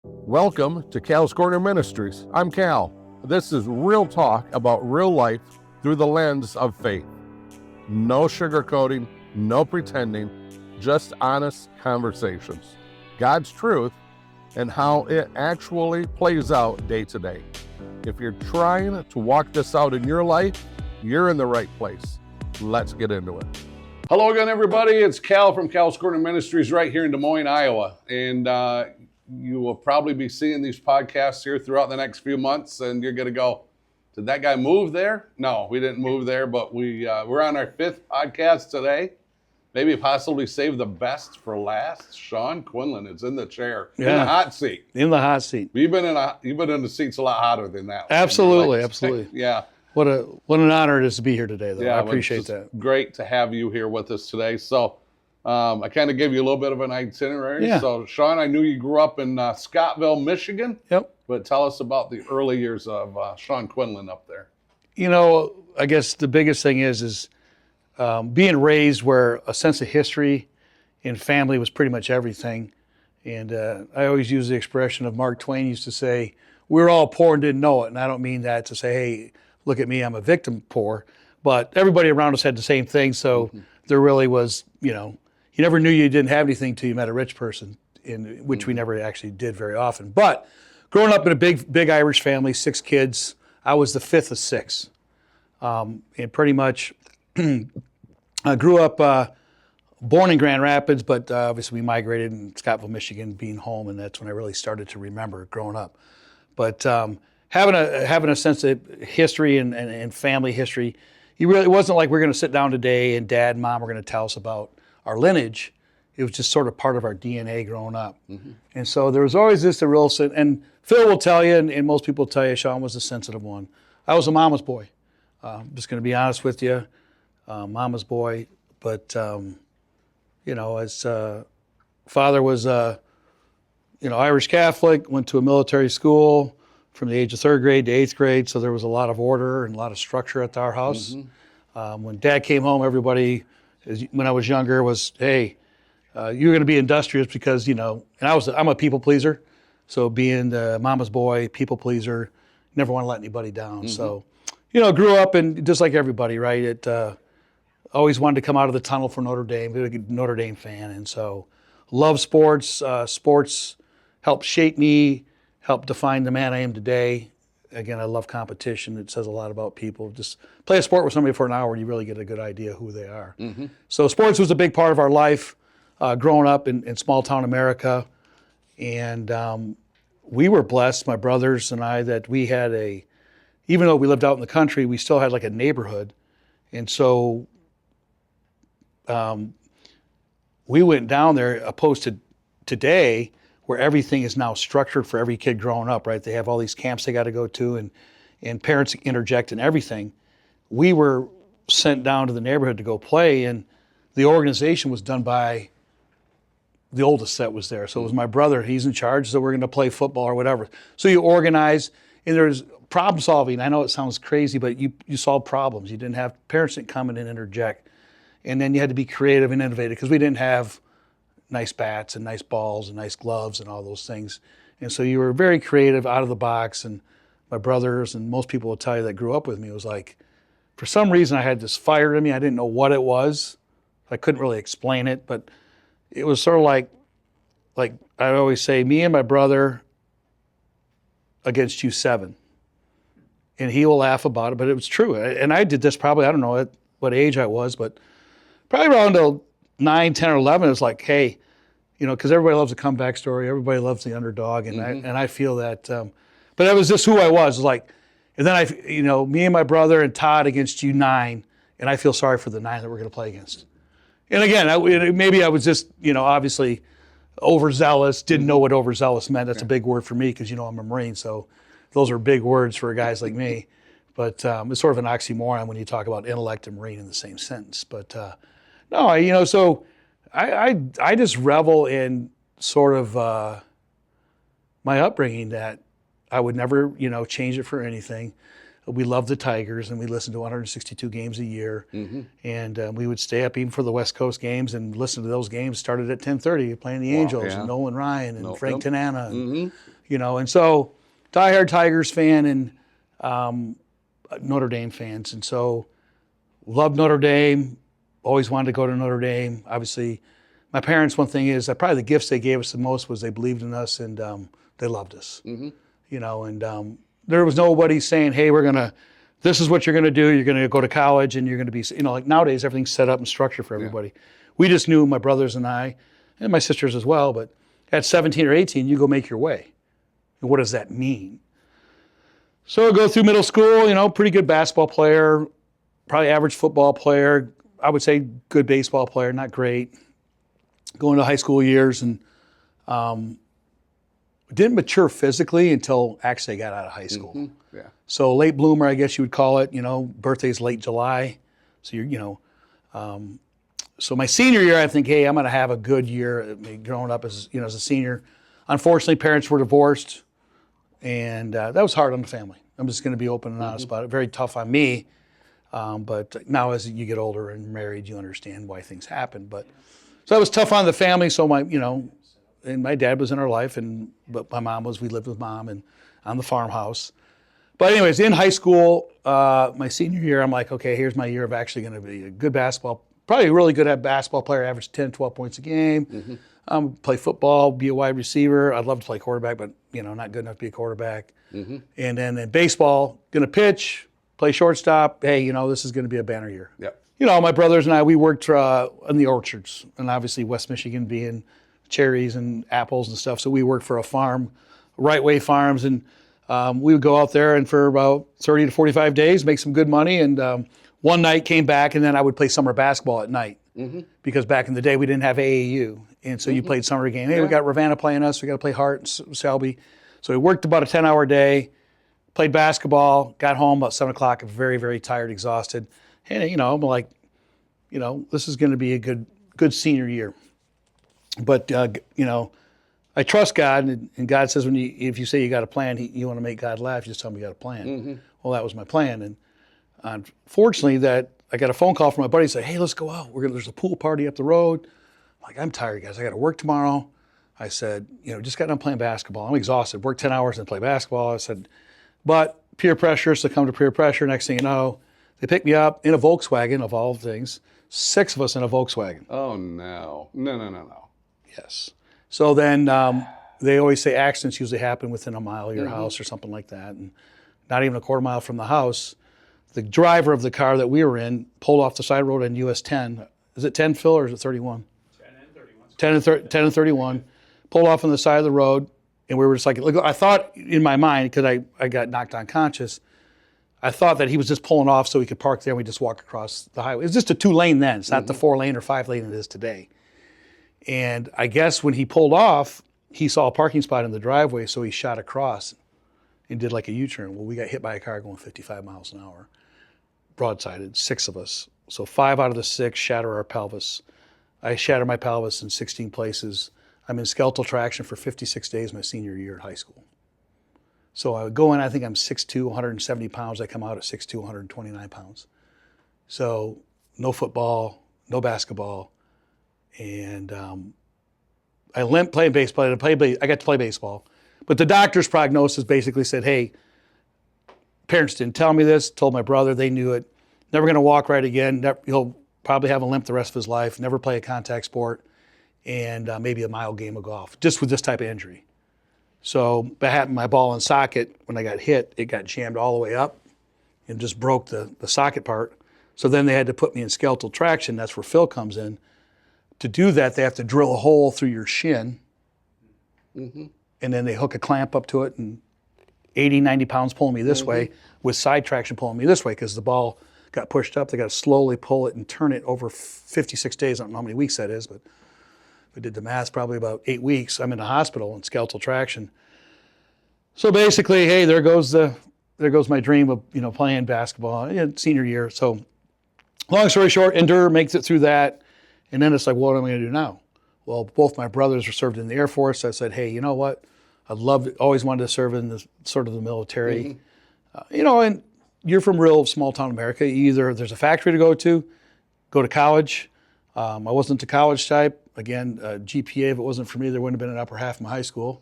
Welcome to Cal's Corner Ministries. I'm Cal. This is real talk about real life through the lens of faith. No sugarcoating, no pretending, just honest conversations. God's truth and how it actually plays out day to day. If you're trying to walk this out in your life, you're in the right place. Let's get into it. Hello again, everybody. It's Cal from Cal's Corner Ministries right here in Des Moines, Iowa. And you will probably be seeing these podcasts here throughout the next few months, and you're going to go, did that guy move there? No, we didn't move there, but we're on our fifth podcast today. Maybe possibly save the best for last. Sean Quinlan is in the chair, in the hot seat. In the hot seat. You've been in the seats a lot hotter than that. Absolutely, absolutely. Yeah. What an honor it is to be here today, though. Yeah, I appreciate that. Great to have you here with us today. So I kind of gave you a little bit of an itinerary. Yeah. So, Sean, I knew you grew up in Scottville, Michigan. Yep. But tell us about the early years of Sean Quinlan up there. You know, I guess the biggest thing is being raised where a sense of history and family was pretty much everything. And I always use the expression of Mark Twain used to say, we're all poor and didn't know it. And I don't mean that to say, hey, look at me, I'm a victim poor. But everybody around us had the same thing. So there really was, you never knew you didn't have anything till you met a rich person, which we never actually did very often. But growing up in a big Irish family, 6 kids, I was the 5th of 6. And pretty much I grew up born in Grand Rapids, but obviously we migrated in Scottville, Michigan, being home, and that's when I really started to remember growing up. But having a sense of history and family history, it wasn't like we're going to sit down today and Dad and Mom were going to tell us about our lineage. It was just sort of part of our DNA growing up. Mm-hmm. And so there was always this real sense, and Phil will tell you, and most people will tell you, Sean was the sensitive one. I was a mama's boy. I'm just going to be honest with you, mama's boy. But, as father was, Irish Catholic, went to a military school from the age of 3rd grade to 8th grade, so there was a lot of order and a lot of structure at our house. Mm-hmm. When Dad came home, everybody, when I was younger, was, hey, you're going to be industrious because, and I'm a people pleaser. So being the mama's boy, people pleaser, never want to let anybody down. Mm-hmm. So, grew up and just like everybody, right? Always wanted to come out of the tunnel for Notre Dame, be a Notre Dame fan. And so love sports. Sports helped shape me, helped define the man I am today. Again, I love competition. It says a lot about people. Just play a sport with somebody for an hour and you really get a good idea who they are. Mm-hmm. So sports was a big part of our life growing up in small town America. And we were blessed, my brothers and I, that we had even though we lived out in the country, we still had like a neighborhood. And so we went down there opposed to today, where everything is now structured for every kid growing up, right? They have all these camps they got to go to and parents interject in everything. We were sent down to the neighborhood to go play, and the organization was done by the oldest that was there. So it was my brother, he's in charge, so we're going to play football or whatever. So you organize, and there's problem solving. I know it sounds crazy, but you solve problems. You didn't have parents that come in and interject. And then you had to be creative and innovative because we didn't have nice bats and nice balls and nice gloves and all those things. And so you were very creative, out of the box. And my brothers and most people will tell you that grew up with me, it was like, for some reason I had this fire in me. I didn't know what it was. I couldn't really explain it, but it was sort of like I always say, me and my brother against you 7. And he will laugh about it, but it was true. And I did this probably, I don't know at what age I was, but probably around 9, 10, or 11, it's like, hey, because everybody loves a comeback story. Everybody loves the underdog. And I feel that, but that was just who I was. Like, and then me and my brother and Todd against you 9, and I feel sorry for the 9 that we're going to play against. And again, maybe I was just, obviously overzealous, didn't know what overzealous meant. That's a big word for me because, I'm a Marine. So those are big words for guys like me. But it's sort of an oxymoron when you talk about intellect and Marine in the same sentence. But no, so I just revel in sort of my upbringing that I would never, change it for anything. We loved the Tigers, and we listened to 162 games a year. Mm-hmm. And we would stay up even for the West Coast games and listen to those games. Started at 10:30, playing the Angels and Nolan Ryan and Frank Tanana. And, And so diehard Tigers fan and Notre Dame fans. And so loved Notre Dame, always wanted to go to Notre Dame. Obviously, my parents, one thing is that probably the gifts they gave us the most was they believed in us and they loved us. And there was nobody saying, hey, this is what you're going to do. You're going to go to college and you're going to be, like nowadays, everything's set up and structured for everybody. Yeah. We just knew, my brothers and I, and my sisters as well, but at 17 or 18, you go make your way. And what does that mean? So I go through middle school, pretty good basketball player, probably average football player. I would say good baseball player, not great. Going to high school years and didn't mature physically until actually I got out of high school. Mm-hmm. Yeah. So late bloomer, I guess you would call it. Birthday's late July. So so my senior year, I think, hey, I'm going to have a good year. Growing up as a senior, unfortunately, parents were divorced, and that was hard on the family. I'm just going to be open and honest about it. Very tough on me. But now as you get older and married, you understand why things happen. But so that was tough on the family. So and my dad was in our life, but my mom we lived with mom and on the farmhouse. But anyways, in high school, my senior year, I'm like, okay, here's my year of actually going to be a good probably really good at basketball player, average 10, 12 points a game. Play football, be a wide receiver. I'd love to play quarterback, but not good enough to be a quarterback. And then in baseball, going to pitch, play shortstop. Hey, this is going to be a banner year. Yep. My brothers and I, we worked in the orchards, and obviously West Michigan being cherries and apples and stuff. So we worked for a farm, Right Way Farms, and we would go out there and for about 30 to 45 days, make some good money. And one night came back, and then I would play summer basketball at night because back in the day we didn't have AAU, and so you played summer game. Hey, we got Ravenna playing us. We got to play Hart and Selby. So we worked about a 10-hour day, played basketball, got home about 7 o'clock, very, very tired, exhausted. And I'm like, this is going to be a good senior year. But I trust God, and God says if you say you got a plan, you want to make God laugh, you just tell him you got a plan. Well, that was my plan, and unfortunately, that I got a phone call from my buddy. Say, hey, let's go out. There's a pool party up the road. I'm like, I'm tired, guys. I got to work tomorrow. I said, just got done playing basketball. I'm exhausted. Work 10 hours and play basketball. I said, but peer pressure, succumb to peer pressure. Next thing you know, they picked me up in a Volkswagen, of all things. 6 of us in a Volkswagen. Oh, no. No. Yes. So then they always say accidents usually happen within a mile of your house or something like that. And not even a quarter mile from the house, the driver of the car that we were in pulled off the side road on US 10. Is it 10, Phil, or is it 31? 10 and 31. Pulled off on the side of the road, and we were just like, look, I thought in my mind, because I got knocked unconscious, I thought that he was just pulling off so he could park there and we just walk across the highway. It's just a 2-lane then. It's not the 4-lane or 5-lane it is today. And I guess when he pulled off, he saw a parking spot in the driveway, so he shot across and did like a U-turn. Well, we got hit by a car going 55 miles an hour, broadsided, 6 of us. So 5 out of the 6 shatter our pelvis. I shattered my pelvis in 16 places. I'm in skeletal traction for 56 days my senior year at high school. So I would go in, I think I'm 6'2", 170 pounds. I come out at 6'2", 129 pounds. So no football, no basketball. And I limped playing baseball. I got to play baseball. But the doctor's prognosis basically said, hey, parents didn't tell me this, told my brother, they knew it. Never going to walk right again. He'll probably have a limp the rest of his life, never play a contact sport, and maybe a mild game of golf, just with this type of injury. So that happened, my ball and socket, when I got hit, it got jammed all the way up and just broke the socket part. So then they had to put me in skeletal traction. That's where Phil comes in. To do that, they have to drill a hole through your shin, and then they hook a clamp up to it, and 80, 90 pounds pulling me this way with side traction pulling me this way because the ball got pushed up. They got to slowly pull it and turn it over 56 days. I don't know how many weeks that is, but we did the math, probably about 8 weeks. I'm in the hospital in skeletal traction. So basically, hey, there goes my dream of playing basketball senior year. So long story short, endure, makes it through that, and then it's like, what am I going to do now? Well, both my brothers were served in the Air Force. I said, hey, you know what? Always wanted to serve in the sort of the military. And you're from real small town America. Either there's a factory to go to college. I wasn't the college type. Again, GPA, if it wasn't for me, there wouldn't have been an upper half of my high school.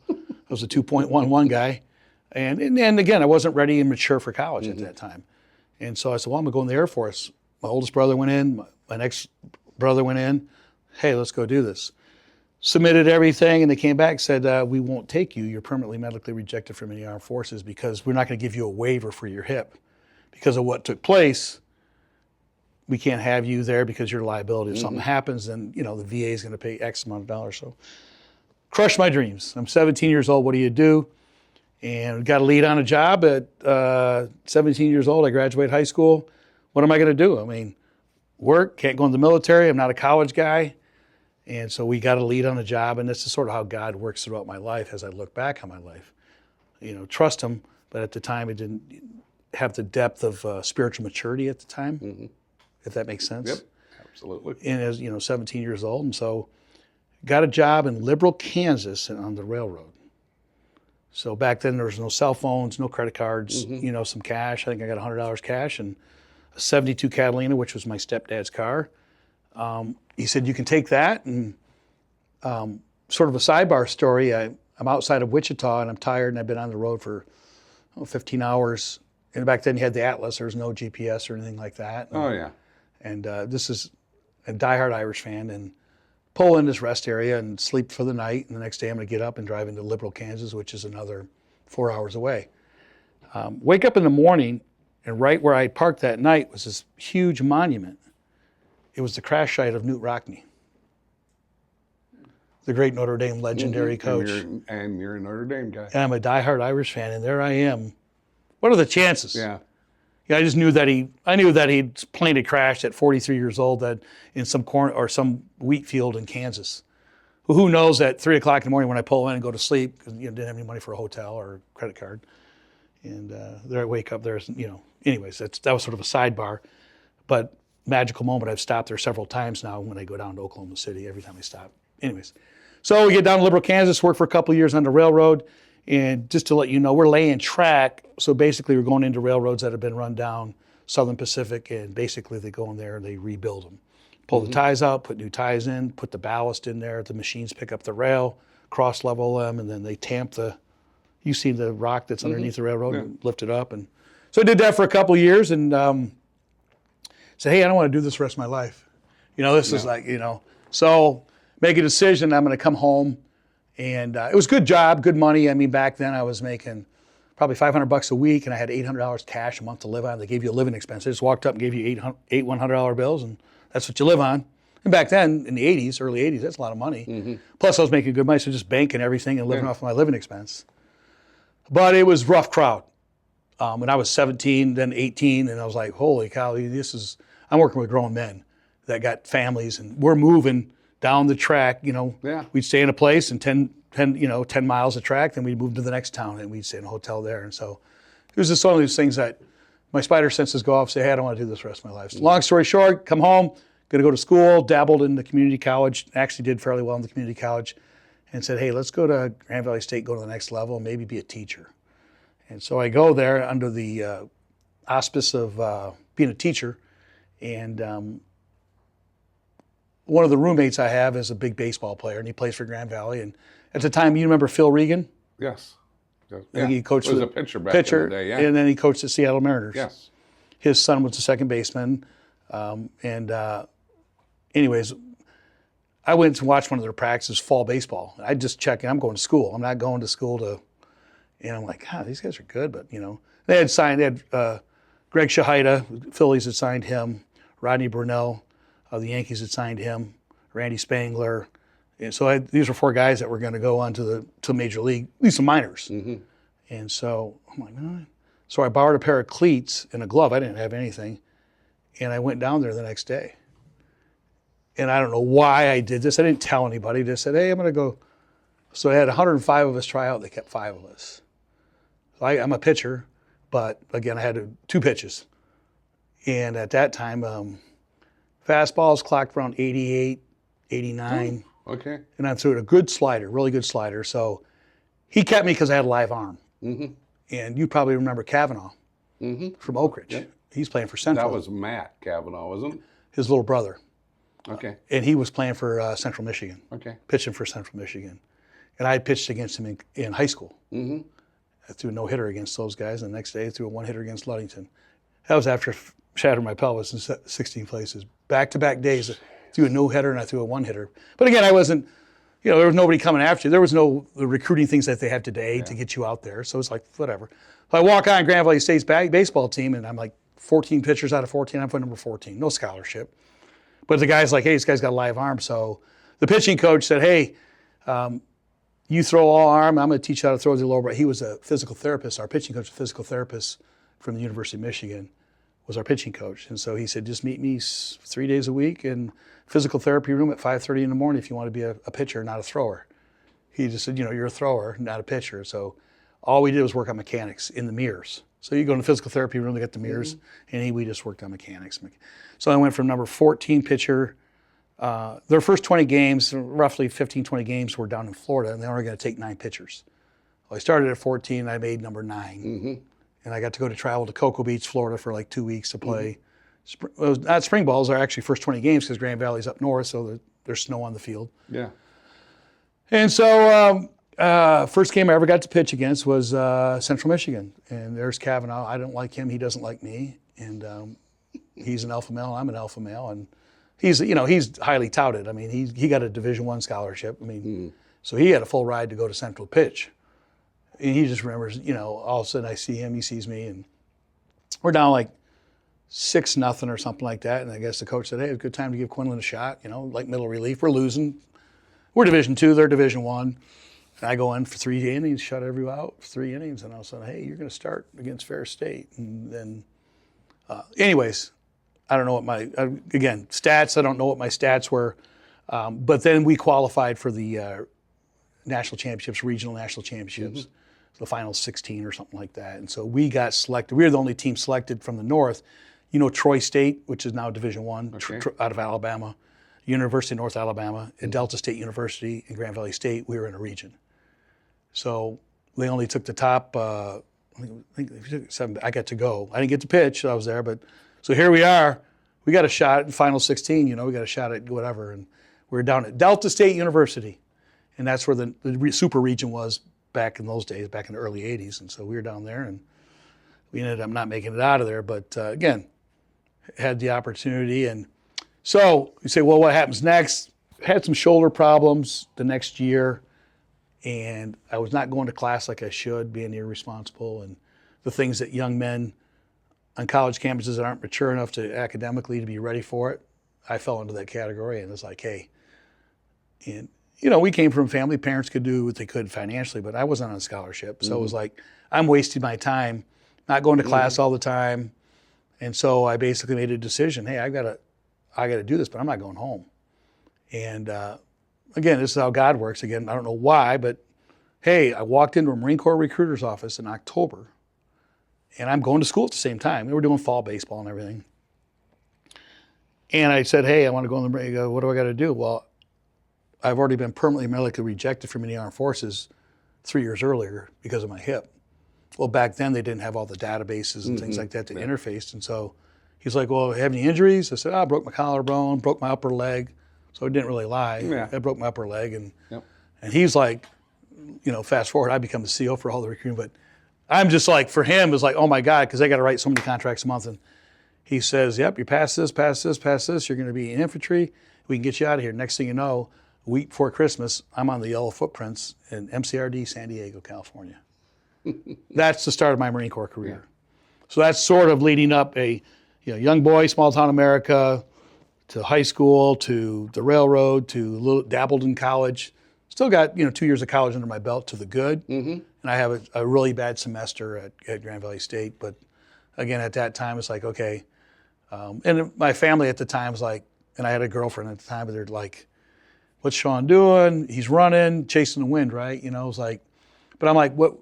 was a 2.11 guy. And again, I wasn't ready and mature for college at that time. And so I said, well, I'm going to go in the Air Force. My oldest brother went in. My next brother went in. Hey, let's go do this. Submitted everything, and they came back and said, we won't take you. You're permanently medically rejected from any armed forces because we're not going to give you a waiver for your hip. Because of what took place, we can't have you there because you're a liability. If something happens, then the VA is going to pay X amount of dollars. So crushed my dreams. I'm 17 years old. What do you do? And got a lead on a job at 17 years old. I graduated high school. What am I going to do? I mean, work, can't go in the military. I'm not a college guy. And so we got a lead on a job. And this is sort of how God works throughout my life as I look back on my life. Trust him. But at the time, it didn't have the depth of spiritual maturity at the time, if that makes sense. Yep, absolutely. And as 17 years old. And so got a job in Liberal, Kansas on the railroad. So back then there was no cell phones, no credit cards, some cash. I think I got $100 cash and a 72 Catalina, which was my stepdad's car. He said, you can take that. And sort of a sidebar story, I'm outside of Wichita and I'm tired and I've been on the road for 15 hours. And back then you had the Atlas, there was no GPS or anything like that. And this is a diehard Irish fan, and pull in this rest area and sleep for the night. And the next day I'm going to get up and drive into Liberal, Kansas, which is another 4 hours away. Wake up in the morning, and right where I parked that night was this huge monument. It was the crash site of Knute Rockne, the great Notre Dame legendary coach. And you're a Notre Dame guy. And I'm a diehard Irish fan, and there I am. What are the chances? Yeah. I just knew that he'd plane had crashed at 43 years old that in some corn or some wheat field in Kansas. Who knows at 3 o'clock in the morning when I pull in and go to sleep because didn't have any money for a hotel or a credit card, and there I wake up. There's anyways that was sort of a sidebar, but magical moment. I've stopped there several times now when I go down to Oklahoma City. Every time I stop, anyways. So we get down to Liberal, Kansas. Work for a couple of years on the railroad. And just to let you know, we're laying track. So basically we're going into railroads that have been run down, Southern Pacific, and basically they go in there and they rebuild them. Pull the ties out, put new ties in, put the ballast in there. The machines pick up the rail, cross level them, and then they tamp you see the rock that's underneath the railroad and lift it up. And so I did that for a couple of years and said, hey, I don't want to do this the rest of my life. This is like, so make a decision. I'm going to come home. And it was a good job, good money. I mean, back then I was making probably $500 a week, and I had $800 cash a month to live on. They gave you a living expense. They just walked up and gave you eight $100 bills, and that's what you live on. And back then, in the 80s, early 80s, that's a lot of money. Plus, I was making good money, so just banking everything and living off my living expense. But it was a rough crowd. When I was 17, then 18, and I was like, holy cow, I'm working with grown men that got families, and we're moving down the track, we'd stay in a place and 10 miles of track, then we'd move to the next town and we'd stay in a hotel there. And so it was just one of these things that my spider senses go off, say, hey, I don't want to do this the rest of my life. So long story short, come home, going to go to school, dabbled in the community college, actually did fairly well in the community college, and said, hey, let's go to Grand Valley State, go to the next level, and maybe be a teacher. And so I go there under the auspice of being a teacher, and one of the roommates I have is a big baseball player, and he plays for Grand Valley. And at the time, you remember Phil Regan? Yes. I think he coached was a pitcher back in the day, yeah. And then he coached the Seattle Mariners. Yes. His son was the second baseman. Anyways, I went to watch one of their practices, fall baseball. I just check in. I'm going to school. I'm not going to school and I'm like, these guys are good, but they had Greg Shahida, Phillies had signed him, Rodney Brunell. The Yankees had signed him, Randy Spangler. And so these were 4 guys that were going to go on to Major League, at least some minors. And so I'm like, no. So I borrowed a pair of cleats and a glove. I didn't have anything. And I went down there the next day. And I don't know why I did this. I didn't tell anybody. I just said, hey, I'm going to go. So I had 105 of us try out. They kept 5 of us. So I'm a pitcher, but again, I had 2 pitches. And at that time, fastballs clocked around 88, 89. Oh, okay. And I threw it a good slider, really good slider. So he kept me because I had a live arm. And you probably remember Kavanaugh from Oak Ridge. Yep. He's playing for Central. That was Matt Kavanaugh, wasn't it? His little brother. Okay. And he was playing for Central Michigan. Okay. Pitching for Central Michigan. And I had pitched against him in high school. I threw a no-hitter against those guys, and the next day I threw a one-hitter against Ludington. That was after I shattered my pelvis in 16 places. Back-to-back days, I threw a no-hitter and I threw a one-hitter. But again, I wasn't, there was nobody coming after you. There was no the recruiting things that they have today to get you out there. So it's like, whatever. So I walk on Grand Valley State's baseball team, and I'm like 14 pitchers out of 14. I'm put number 14, no scholarship. But the guy's like, hey, this guy's got a live arm. So the pitching coach said, hey, you throw all arm, I'm going to teach you how to throw the lower body. He was a physical therapist. Our pitching coach, a physical therapist from the University of Michigan, was our pitching coach. And so he said, just meet me 3 days a week in physical therapy room at 5:30 in the morning if you want to be a pitcher, not a thrower. He just said, you're a thrower, not a pitcher. So all we did was work on mechanics in the mirrors. So you go in the physical therapy room, they got the mirrors, and we just worked on mechanics. So I went from number 14 pitcher. Their first 20 games, roughly 15, 20 games, were down in Florida, and they were going to take 9 pitchers. Well, I started at 14, and I made number 9. And I got to go to travel to Cocoa Beach, Florida for like 2 weeks to play. Not spring balls, are actually first 20 games because Grand Valley's up north, so there's snow on the field. Yeah. And so first game I ever got to pitch against was Central Michigan. And there's Kavanaugh. I don't like him. He doesn't like me. And he's an alpha male. I'm an alpha male. And he's highly touted. I mean, he got a Division I scholarship. I mean, so he had a full ride to go to Central pitch. And he just remembers, all of a sudden I see him, he sees me, and we're down like 6-0 or something like that. And I guess the coach said, hey, it's a good time to give Quinlan a shot, like middle relief. We're losing. We're Division II, they're Division I. And I go in for 3 innings, shut everyone out for 3 innings, and all of a sudden, hey, you're going to start against Fair State. And then, anyways, I don't know what again, stats, I don't know what my stats were. But then we qualified for the national championships, regional national championships, the final 16 or something like that. And so we got selected. We were the only team selected from the north. Troy State, which is now Division I, out of Alabama, University of North Alabama, and Delta State University and Grand Valley State, we were in a region. So they only took the top, I think 7. I got to go. I didn't get to pitch, I was there, but so here we are. We got a shot at the final 16, we got a shot at whatever. And we were down at Delta State University. And that's where the super region was back in those days, back in the early 80s. And so we were down there, and we ended up not making it out of there. But again, had the opportunity. And so you say, well, what happens next? Had some shoulder problems the next year, and I was not going to class like I should, being irresponsible, and the things that young men on college campuses that aren't mature enough to academically to be ready for it. I fell into that category, and it's like, hey, and we came from a family, parents could do what they could financially, but I wasn't on a scholarship. So it was like, I'm wasting my time, not going to class all the time. And so I basically made a decision, hey, I got to do this, but I'm not going home. And again, this is how God works. Again, I don't know why, but hey, I walked into a Marine Corps recruiter's office in October, and I'm going to school at the same time. We were doing fall baseball and everything. And I said, hey, I want to go in the Marine. He goes, what do I got to do? Well, I've already been permanently medically rejected from the armed forces 3 years earlier because of my hip. Well, back then they didn't have all the databases and things like that to interface. And so he's like, well, have any injuries? I said, I broke my collarbone, broke my upper leg. So I didn't really lie. Yeah. I broke my upper leg. And he's like, fast forward, I become the CO for all the recruiting. But I'm just like, for him, it's like, oh my God, because I got to write so many contracts a month. And he says, yep, you pass this, pass this, pass this. You're going to be in infantry. We can get you out of here. Next thing you know, a week before Christmas, I'm on the yellow footprints in MCRD, San Diego, California. That's the start of my Marine Corps career. So that's sort of leading up a young boy, small town America, to high school, to the railroad, to dabbled in college. Still got 2 years of college under my belt to the good. And I have a really bad semester at Grand Valley State. But again, at that time, it's like, okay. And my family at the time was like, and I had a girlfriend at the time, but they're like, what's Sean doing? He's running, chasing the wind, right? It's like, but I'm like, what?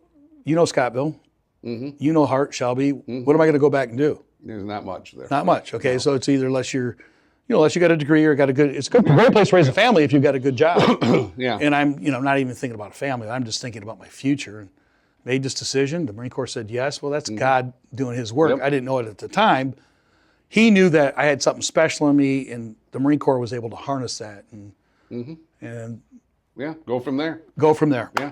Scottville, Hart, Shelby. What am I going to go back and do? There's not much there. Not much. Okay, so it's either unless you got a degree or got a good. It's a great place to raise a family if you've got a good job. And I'm, not even thinking about a family. I'm just thinking about my future. And made this decision. The Marine Corps said yes. Well, that's God doing His work. I didn't know it at the time. He knew that I had something special in me, and the Marine Corps was able to harness that. And Yeah, go from there. Go from there. Yeah.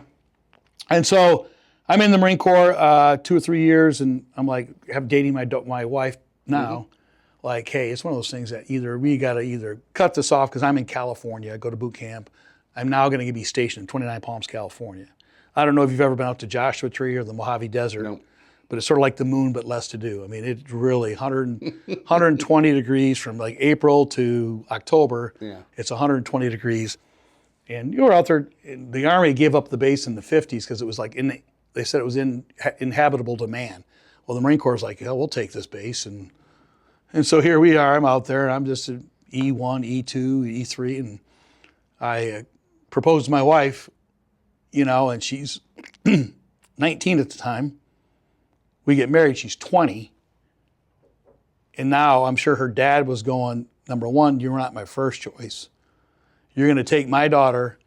And so I'm in the Marine Corps 2 or 3 years, and I'm like, dating my wife now. Like, hey, it's one of those things that we got to either cut this off because I'm in California, I go to boot camp. I'm now going to be stationed in 29 Palms, California. I don't know if you've ever been out to Joshua Tree or the Mojave Desert, No. but it's sort of like the moon, but less to do. I mean, it's really 120 degrees from like April to October. Yeah. It's 120 degrees. And you were out there, the Army gave up the base in the 50s because it was like, they said it was inhabitable to man. Well, the Marine Corps was like, hell, we'll take this base. And so here we are, I'm out there, and I'm just at E1, E2, E3, and I proposed to my wife, and she's 19 at the time. We get married, she's 20. And now I'm sure her dad was going, number one, you're not my first choice. You're going to take my daughter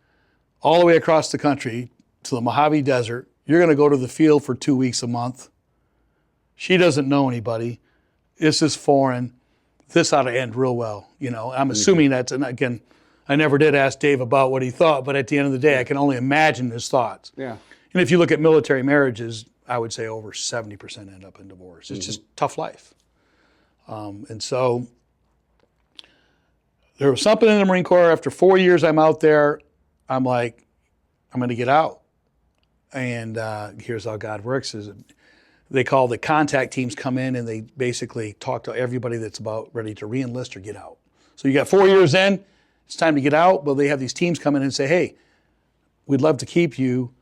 all the way across the country to the Mojave Desert. You're going to go to the field for 2 weeks a month. She doesn't know anybody. This is foreign. This ought to end real well. I'm assuming that's, and again, I never did ask Dave about what he thought, but at the end of the day, I can only imagine his thoughts. Yeah. And if you look at military marriages, I would say over 70% end up in divorce. It's just tough life. And so there was something in the Marine Corps. After 4 years I'm out there, I'm like, I'm going to get out. And here's how God works is they call the contact teams come in and they basically talk to everybody that's about ready to re-enlist or get out. So you got 4 years in, it's time to get out. Well, they have these teams come in and say, hey, we'd love to keep you.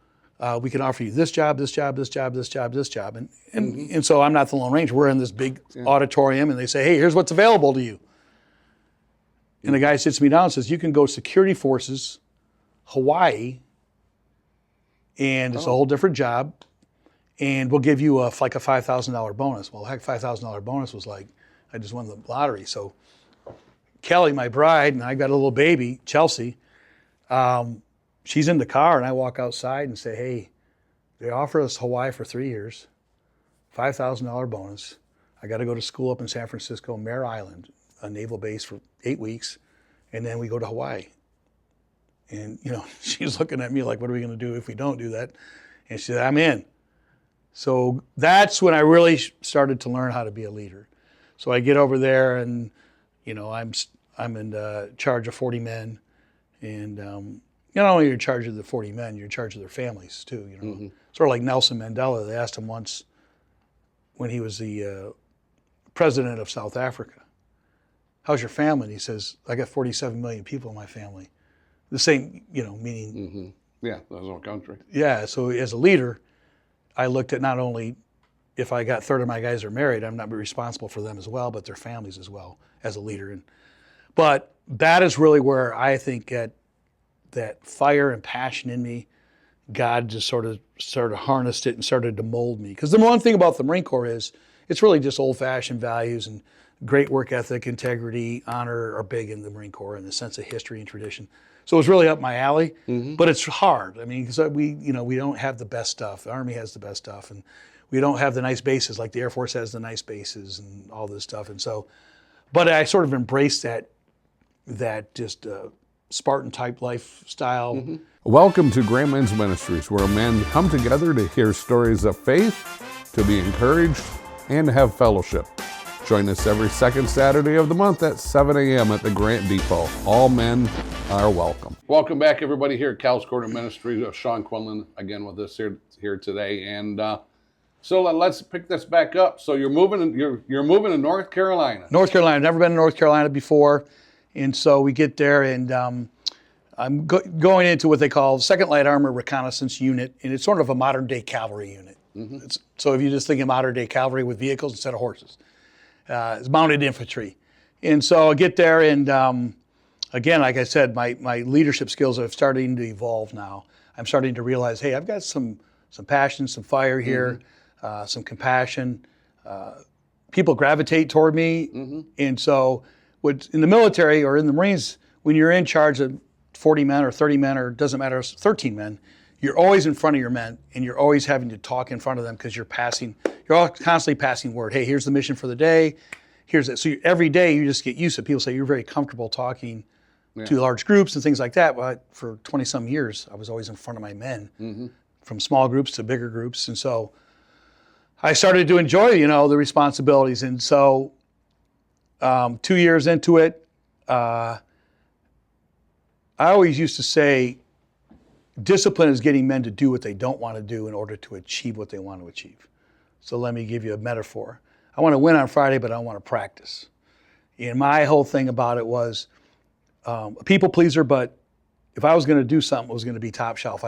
We can offer you this job, this job, this job, this job, this job. And so I'm not the Lone Ranger. We're in this big auditorium and they say, hey, here's what's available to you. And the guy sits me down and says, you can go security forces, Hawaii, and it's a whole different job. And we'll give you like a $5,000 bonus. Well, heck, $5,000 bonus was like, I just won the lottery. So Kelly, my bride, and I got a little baby, Chelsea, she's in the car and I walk outside and say, hey, they offer us Hawaii for 3 years, $5,000 bonus. I got to go to school up in San Francisco, Mare Island, a naval base for 8 weeks. And then we go to Hawaii. And, she's looking at me like, what are we going to do if we don't do that? And she said, I'm in. So that's when I really started to learn how to be a leader. So I get over there and, I'm in charge of 40 men. And not only are you in charge of the 40 men, you're in charge of their families too. Sort of like Nelson Mandela. They asked him once when he was the president of South Africa, how's your family? And he says, I got 47 million people in my family. The same, meaning. Yeah, that's our country. Yeah, so as a leader, I looked at not only if I got a third of my guys are married, I'm not responsible for them as well, but their families as well as a leader. But that is really where I think that fire and passion in me, God just sort of harnessed it and started to mold me. Because the one thing about the Marine Corps is it's really just old-fashioned values and great work ethic, integrity, honor are big in the Marine Corps and the sense of history and tradition. So it was really up my alley, but it's hard. I mean, because we don't have the best stuff. The Army has the best stuff, and we don't have the nice bases like the Air Force has the nice bases and all this stuff. And so, but I sort of embraced that just Spartan type lifestyle. Welcome to Great Men's Ministries, where men come together to hear stories of faith, to be encouraged, and have fellowship. Join us every second Saturday of the month at 7 a.m. at the Grant Depot. All men are welcome. Welcome back, everybody, here at Cal's Corner Ministries. Sean Quinlan again with us here today, and so let's pick this back up. So you're moving to North Carolina. North Carolina. I've never been to North Carolina before, and so we get there, and I'm going into what they call Second Light Armor Reconnaissance Unit, and it's sort of a modern day cavalry unit. So if you just think of modern day cavalry with vehicles instead of horses. It's mounted infantry. And so I get there and again, like I said, my leadership skills are starting to evolve now. I'm starting to realize, hey, I've got some passion, some fire here, some compassion. People gravitate toward me. And so in the military or in the Marines, when you're in charge of 40 men or 30 men, or it doesn't matter, 13 men, you're always in front of your men and you're always having to talk in front of them because you're constantly passing word. Hey, here's the mission for the day. Here's it. So every day you just get used to it. People say you're very comfortable talking to large groups and things like that. But for 20 some years, I was always in front of my men, from small groups to bigger groups. And so I started to enjoy, the responsibilities. And so 2 years into it, I always used to say, discipline is getting men to do what they don't want to do in order to achieve what they want to achieve. So let me give you a metaphor. I want to win on Friday, but I don't want to practice. And my whole thing about it was a people pleaser, but if I was going to do something, it was going to be top shelf.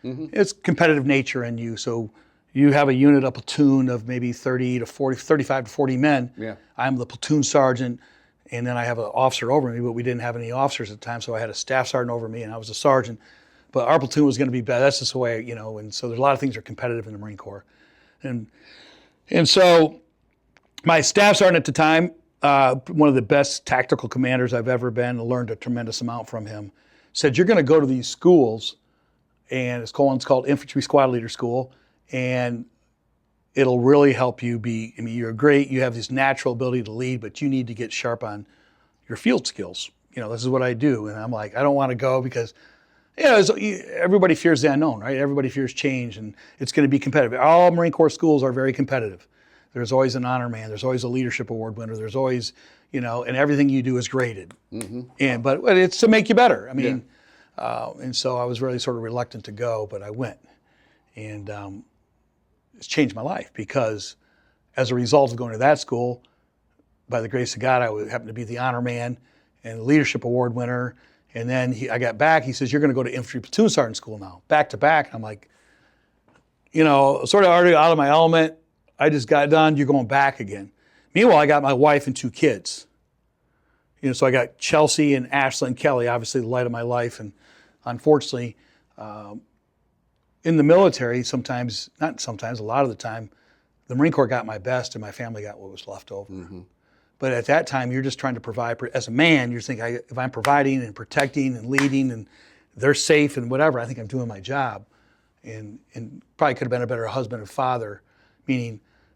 It's competitive nature in you. So you have a unit, a platoon of maybe 35 to 40 men. Yeah. I'm the platoon sergeant, and then I have an officer over me, but we didn't have any officers at the time, so I had a staff sergeant over me, and I was a sergeant. But our platoon was going to be better. That's just the way, and so there's a lot of things that are competitive in the Marine Corps. And so my staff sergeant at the time, one of the best tactical commanders I've ever been, learned a tremendous amount from him, said, you're going to go to these schools, and it's called Infantry Squad Leader School, and it'll really help you you're great, you have this natural ability to lead, but you need to get sharp on your field skills. This is what I do. And I'm like, I don't want to go because everybody fears the unknown, right? Everybody fears change, and it's going to be competitive. All Marine Corps schools are very competitive. There's always an honor man. There's always a leadership award winner. There's always, and everything you do is graded. But it's to make you better. And so I was really sort of reluctant to go, but I went. And it's changed my life because as a result of going to that school, by the grace of God, I happened to be the honor man and the leadership award winner. And then I got back. He says, you're going to go to infantry platoon sergeant school now, back to back. And I'm like, sort of already out of my element. I just got done. You're going back again. Meanwhile, I got my wife and 2 kids. So I got Chelsea and Ashlyn Kelly, obviously the light of my life. And unfortunately, in the military, a lot of the time, the Marine Corps got my best and my family got what was left over. But at that time, you're just trying to provide. As a man, you're thinking, if I'm providing and protecting and leading and they're safe and whatever, I think I'm doing my job. And probably could have been a better husband and father,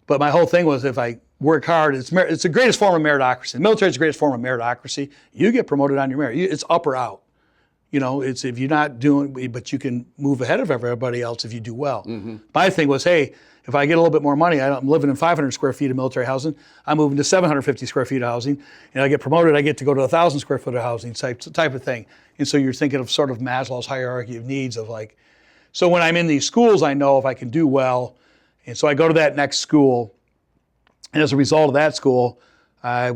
but my whole thing was if I work hard, it's the greatest form of meritocracy. The military is the greatest form of meritocracy. You get promoted on your merit. It's up or out. It's if you're not doing, but you can move ahead of everybody else if you do well. My thing was, hey, if I get a little bit more money, I'm living in 500 square feet of military housing, I'm moving to 750 square feet of housing, and I get promoted, I get to go to 1,000 square foot of housing type of thing. And so you're thinking of sort of Maslow's hierarchy of needs of so when I'm in these schools, I know if I can do well, and so I go to that next school, and as a result of that school, I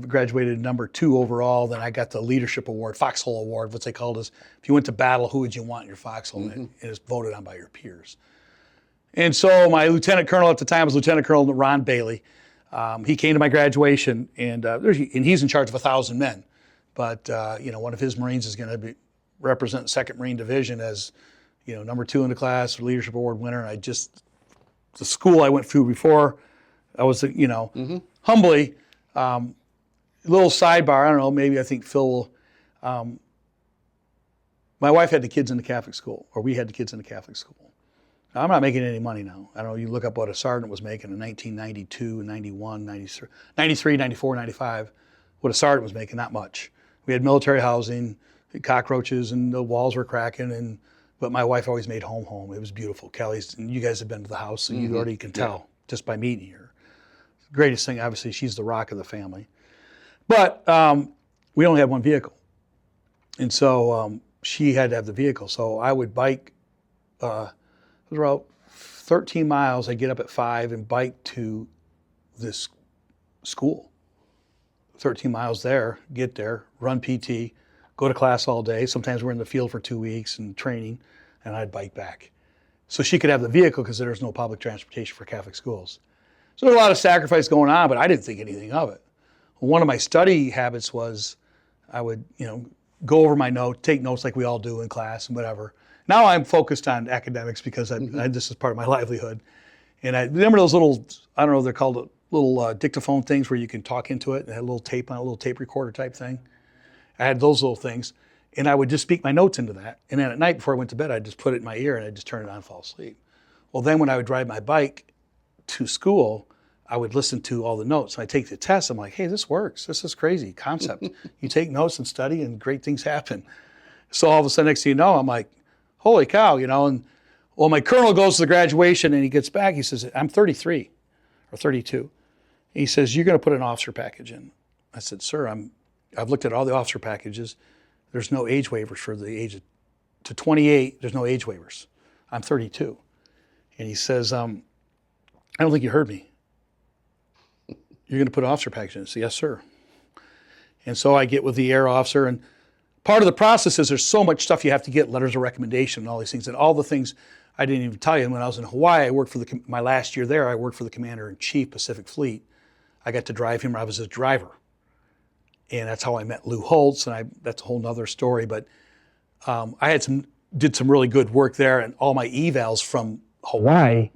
graduated number 2 overall. Then I got the leadership award, foxhole award, what they called is, if you went to battle, who would you want in your foxhole? And it's voted on by your peers. And so my lieutenant colonel at the time was Lieutenant Colonel Ron Bailey. He came to my graduation, and he's in charge of 1,000 men. But one of his Marines is going to represent 2nd Marine Division as number 2 in the class, leadership award winner. And the school I went through before, I was humbly. Little sidebar, I don't know, maybe I think Phil will. My wife had the kids in the Catholic school, or we had the kids in the Catholic school. Now, I'm not making any money now. I don't know, you look up what a sergeant was making in 1992, 91, 93, 94, 95. What a sergeant was making, not much. We had military housing, cockroaches, and the walls were cracking, but my wife always made home. It was beautiful. Kelly's, and you guys have been to the house, so you already can tell just by meeting her. Greatest thing, obviously, she's the rock of the family. But we only had one vehicle. And so she had to have the vehicle. So I would bike, it was about 13 miles. I'd get up at 5 and bike to this school. 13 miles there, get there, run PT, go to class all day. Sometimes we're in the field for 2 weeks and training, and I'd bike back. So she could have the vehicle because there's no public transportation for Catholic schools. So there's a lot of sacrifice going on, but I didn't think anything of it. One of my study habits was I would, go over my notes, take notes like we all do in class and whatever. Now I'm focused on academics because this is part of my livelihood. And I remember those little, I don't know, they're called little dictaphone things where you can talk into it and had a little tape on a little tape recorder type thing. I had those little things, and I would just speak my notes into that. And then at night before I went to bed, I'd just put it in my ear and I'd just turn it on and fall asleep. Well, then when I would ride my bike to school, I would listen to all the notes. I take the test. I'm like, hey, this works. This is crazy concept. You take notes and study, and great things happen. So all of a sudden, next thing you know, I'm like, holy cow, And well, my colonel goes to the graduation, and he gets back. He says, I'm 33 or 32. He says, you're going to put an officer package in. I said, sir, I've looked at all the officer packages. There's no age waivers for the age to 28. There's no age waivers. I'm 32. And he says, I don't think you heard me. You're going to put an officer package in. I said, yes, sir. And so I get with the air officer, and part of the process is there's so much stuff you have to get, letters of recommendation and all these things. And all the things I didn't even tell you. When I was in Hawaii, I worked for my last year there, I worked for the Commander-in-Chief, Pacific Fleet. I got to drive him. I was his driver. And that's how I met Lou Holtz, and that's a whole nother story. But I did some really good work there, and all my evals from Hawaii,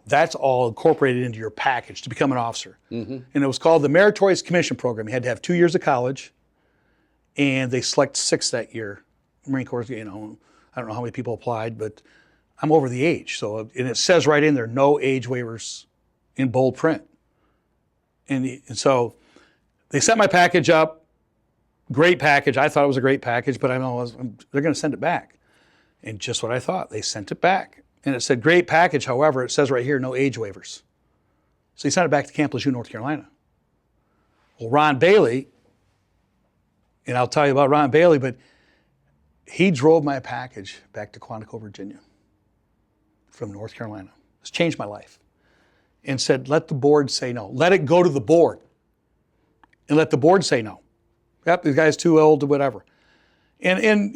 that's all incorporated into your package to become an officer. And it was called the Meritorious Commission Program. You had to have 2 years of college, and they select 6 that year. Marine Corps, I don't know how many people applied, but I'm over the age. So, and it says right in there, no age waivers in bold print. And so they sent my package up, great package. I thought it was a great package, but I know they're going to send it back. And just what I thought, they sent it back. And it said, great package, however, it says right here, no age waivers. So he sent it back to Camp Lejeune, North Carolina. Well, Ron Bailey, and I'll tell you about Ron Bailey, but he drove my package back to Quantico, Virginia from North Carolina. It's changed my life. And said, let the board say no. Let it go to the board. And let the board say no. Yep, the guy's too old or whatever. And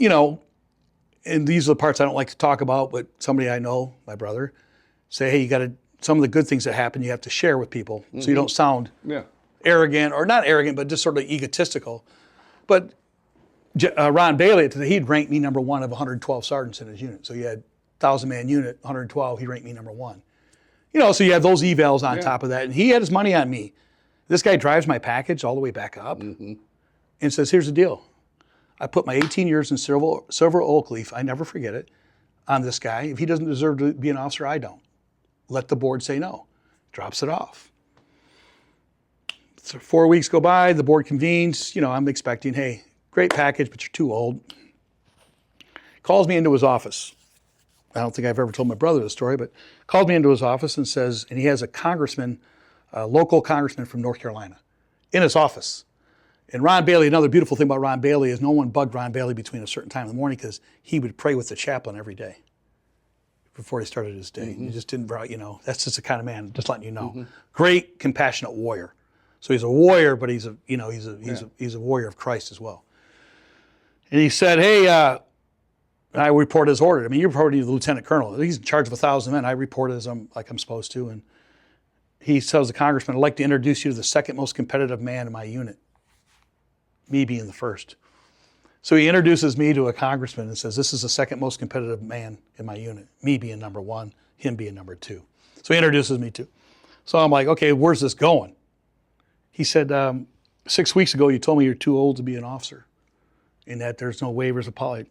these are the parts I don't like to talk about, but somebody I know, my brother, say, hey, some of the good things that happen you have to share with people so you don't sound arrogant, or not arrogant, but just sort of egotistical. But Ron Bailey, he'd ranked me number 1 of 112 sergeants in his unit. So you had 1,000-man unit, 112, he ranked me number 1. So you have those evals on top of that, and he had his money on me. This guy drives my package all the way back up and says, here's the deal. I put my 18 years in silver oak leaf, I never forget it, on this guy. If he doesn't deserve to be an officer, I don't. Let the board say no. Drops it off. So 4 weeks go by, the board convenes. I'm expecting, hey, great package, but you're too old. Calls me into his office. I don't think I've ever told my brother the story, but called me into his office and says, and he has a local congressman from North Carolina in his office. And Ron Bailey, another beautiful thing about Ron Bailey is no one bugged Ron Bailey between a certain time in the morning because he would pray with the chaplain every day before he started his day. He just didn't, that's just the kind of man, just letting you know. Great, compassionate warrior. So he's a warrior, but he's a warrior of Christ as well. And he said, hey, I report as ordered. I mean, you're reporting to the lieutenant colonel. He's in charge of 1,000 men. I report as I'm supposed to. And he tells the congressman, I'd like to introduce you to the second most competitive man in my unit, me being the first. So he introduces me to a congressman and says, this is the second most competitive man in my unit, me being number 1, him being number 2. So he introduces me to. So I'm like, okay, where's this going? He said, 6 weeks ago, you told me you're too old to be an officer and that there's no waivers of poly.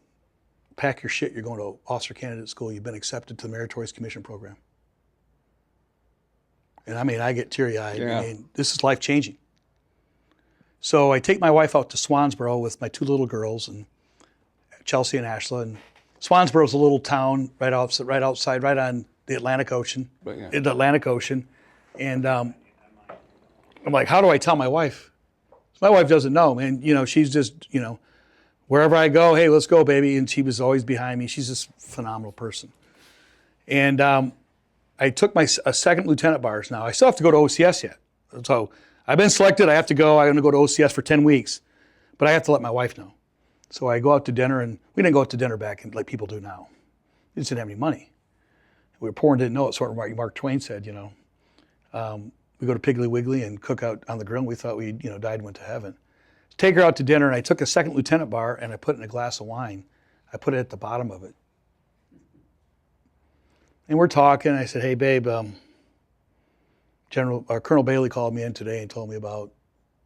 Pack your shit, you're going to officer candidate school. You've been accepted to the Meritorious Commission Program. And I get teary-eyed. Yeah. This is life-changing. So I take my wife out to Swansboro with my 2 little girls, and Chelsea and Ashla. And Swansboro's a little town right outside, right on the Atlantic Ocean. In the Atlantic Ocean. And I'm like, how do I tell my wife? My wife doesn't know, man. She's just, wherever I go, hey, let's go, baby. And she was always behind me. She's just a phenomenal person. And I took a second lieutenant bars now. I still have to go to OCS yet. So I've been selected. I have to go. I'm going to go to OCS for 10 weeks. But I have to let my wife know. So I go out to dinner, and we didn't go out to dinner back like people do now. We just didn't have any money. We were poor and didn't know it. Sort of like Mark Twain said, we go to Piggly Wiggly and cook out on the grill. And we thought we, died and went to heaven. Take her out to dinner, and I took a second lieutenant bar, and I put it in a glass of wine. I put it at the bottom of it. And we're talking, and I said, hey, babe, Colonel Bailey called me in today and told me about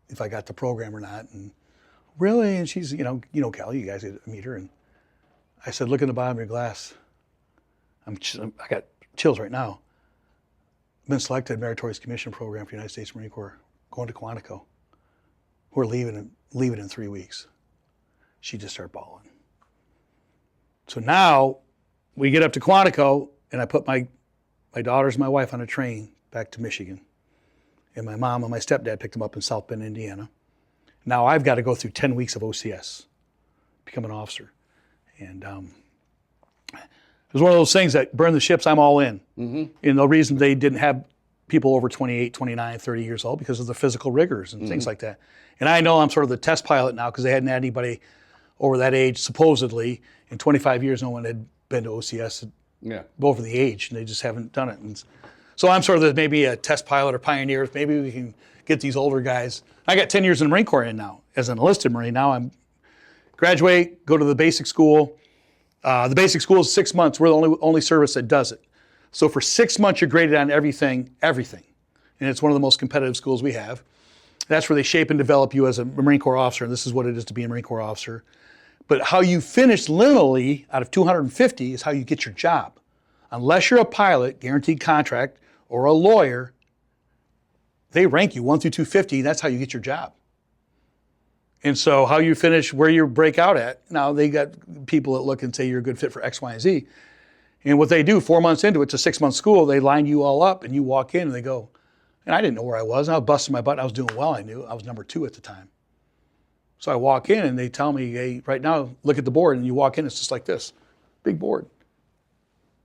if I got the program or not. And really? And she's, Callie, you guys meet her. And I said, look in the bottom of your glass. I got chills right now. been selected Meritorious Commission Program for the United States Marine Corps, going to Quantico. We're leaving in 3 weeks. She just started bawling. So now we get up to Quantico, and I put my daughters and my wife on a train back to Michigan. And my mom and my stepdad picked them up in South Bend, Indiana. Now I've got to go through 10 weeks of OCS, become an officer. And it was one of those things that burn the ships, I'm all in. And the reason they didn't have people over 28, 29, 30 years old because of the physical rigors and things like that. And I know I'm sort of the test pilot now because they hadn't had anybody over that age, supposedly. In 25 years, no one had been to OCS over the age, and they just haven't done it. And so I'm sort of maybe a test pilot or pioneer. Maybe we can get these older guys. I got 10 years in the Marine Corps in now as an enlisted Marine. Now I'm graduate, go to the basic school. The basic school is 6 months. We're the only service that does it. So for 6 months, you're graded on everything. And it's one of the most competitive schools we have. That's where they shape and develop you as a Marine Corps officer, and this is what it is to be a Marine Corps officer. But how you finish lineally out of 250 is how you get your job. Unless you're a pilot, guaranteed contract, or a lawyer, they rank you 1 through 250, that's how you get your job. And so how you finish, where you break out at, now they got people that look and say you're a good fit for X, Y, and Z. And what they do, 4 months into it, it's a 6-month school, they line you all up and you walk in and they go, and I didn't know where I was, and I was busting my butt, I was doing well, I knew, I was number 2 at the time. So I walk in and they tell me, hey, right now, look at the board, and you walk in, it's just like this, big board.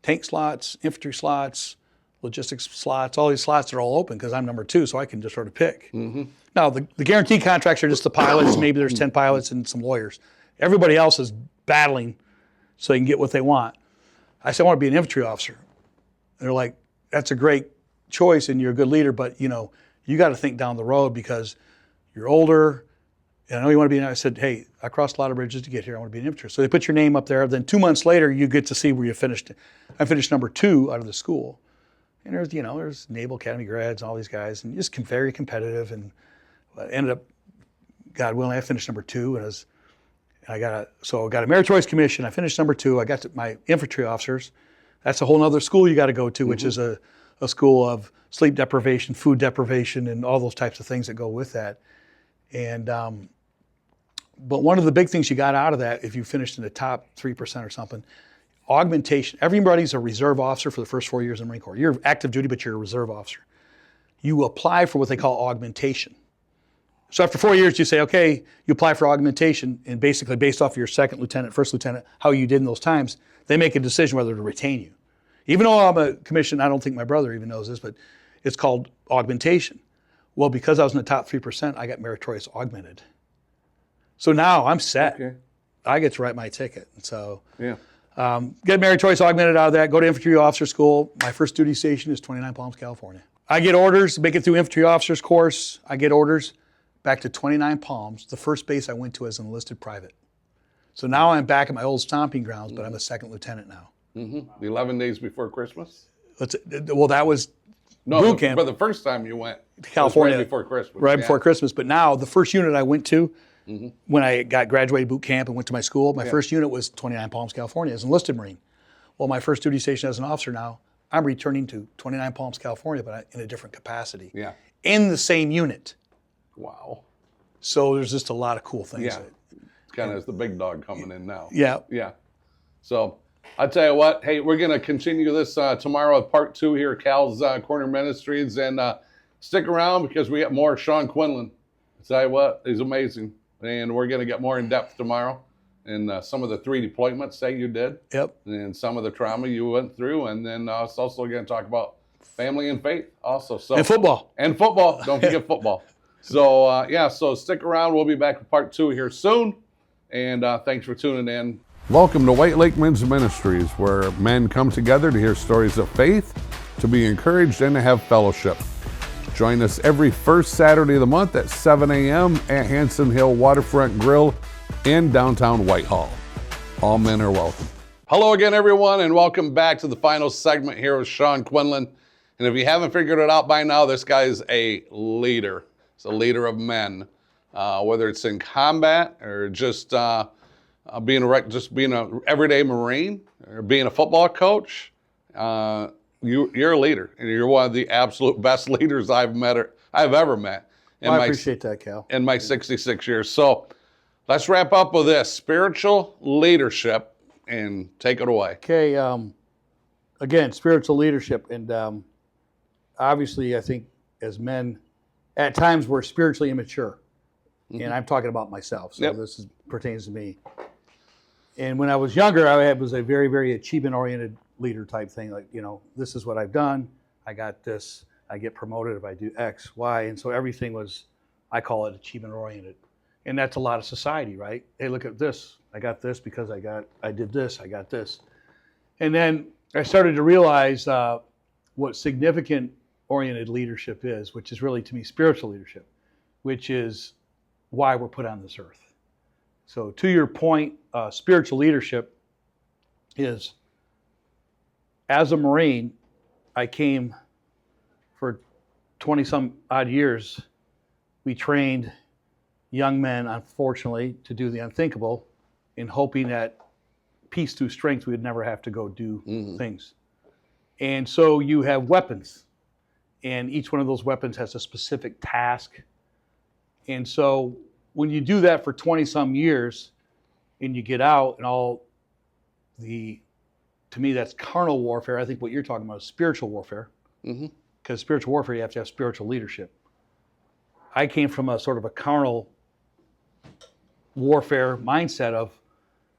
Tank slots, infantry slots, logistics slots, all these slots are all open because I'm number 2, so I can just sort of pick. Now, the guaranteed contracts are just the pilots, maybe there's 10 pilots and some lawyers. Everybody else is battling so they can get what they want. I said, I want to be an infantry officer. And they're like, that's a great choice and you're a good leader, but you got to think down the road because you're older, and I know you want to be, I said, hey, I crossed a lot of bridges to get here. I want to be an infantry. So they put your name up there. Then 2 months later, you get to see where you finished. I finished number 2 out of the school. And there's Naval Academy grads and all these guys, and just very competitive. And I ended up, God willing, I finished number 2. And I got a Meritorious Commission. I finished number 2. I got to my infantry officers. That's a whole other school you got to go to, which is a school of sleep deprivation, food deprivation, and all those types of things that go with that. And but one of the big things you got out of that, if you finished in the top 3% or something, augmentation. Everybody's a reserve officer for the first 4 years in the Marine Corps. You're active duty, but you're a reserve officer. You apply for what they call augmentation. So after 4 years, you say, okay, you apply for augmentation, and basically based off of your second lieutenant, first lieutenant, how you did in those times, they make a decision whether to retain you. Even though I'm a commission, I don't think my brother even knows this, but it's called augmentation. Well, because I was in the top 3%, I got meritorious augmented. So now I'm set. Okay. I get to write my ticket. So get meritorious augmented out of that, go to infantry officer school. My first duty station is 29 Palms, California. I get orders, make it through infantry officers course. I get orders back to 29 Palms, the first base I went to as an enlisted private. So now I'm back at my old stomping grounds, but I'm a second lieutenant now. 11 days before Christmas? Well, that was boot camp. But the first time you went to California, right before Christmas. Right before Christmas. But now the first unit I went to, when I got graduated boot camp and went to my school, my first unit was 29 Palms, California as an enlisted Marine. Well, my first duty station as an officer now, I'm returning to 29 Palms, California, but in a different capacity. Yeah. In the same unit. Wow. So there's just a lot of cool things. Yeah. It's kind of as the big dog coming in now. Yeah. Yeah. So I'll tell you what, hey, we're going to continue this tomorrow with part 2 here at Cal's Corner Ministries. And stick around because we got more Sean Quinlan. I'll tell you what, he's amazing. And we're going to get more in depth tomorrow in some of the 3 deployments that you did. Yep. And some of the trauma you went through. And then it's also going to talk about family and faith also. So, and football. And football. Don't forget football. So, so stick around. We'll be back with part 2 here soon. And thanks for tuning in. Welcome to White Lake Men's Ministries, where men come together to hear stories of faith, to be encouraged, and to have fellowship. Join us every first Saturday of the month at 7 a.m. at Hanson Hill Waterfront Grill in downtown Whitehall. All men are welcome. Hello again, everyone, and welcome back to the final segment here with Sean Quinlan. And if you haven't figured it out by now, this guy is a leader. He's a leader of men, whether it's in combat or just being an everyday Marine or being a football coach. you're a leader, and you're one of the absolute best leaders I've ever met Well, I appreciate that, Cal. in my 66 years. So let's wrap up with this: spiritual leadership, and take it away. Okay. Again, spiritual leadership, and obviously, I think as men, at times we're spiritually immature, and I'm talking about myself. So this pertains to me. And when I was younger, I was a very, very achievement-oriented leader type thing. Like, this is what I've done. I got this. I get promoted if I do X, Y. And so everything was, I call it achievement-oriented. And that's a lot of society, right? Hey, look at this. I got this because I did this. I got this. And then I started to realize what significant oriented leadership is, which is really, to me, spiritual leadership, which is why we're put on this earth. So to your point, spiritual leadership is, as a Marine, I came for 20 some odd years. We trained young men, unfortunately, to do the unthinkable, in hoping that peace through strength, we would never have to go do things. And so you have weapons, and each one of those weapons has a specific task. And so when you do that for 20 some years and you get out and all the, to me, that's carnal warfare. I think what you're talking about is spiritual warfare. Because spiritual warfare, you have to have spiritual leadership. I came from a sort of a carnal warfare mindset of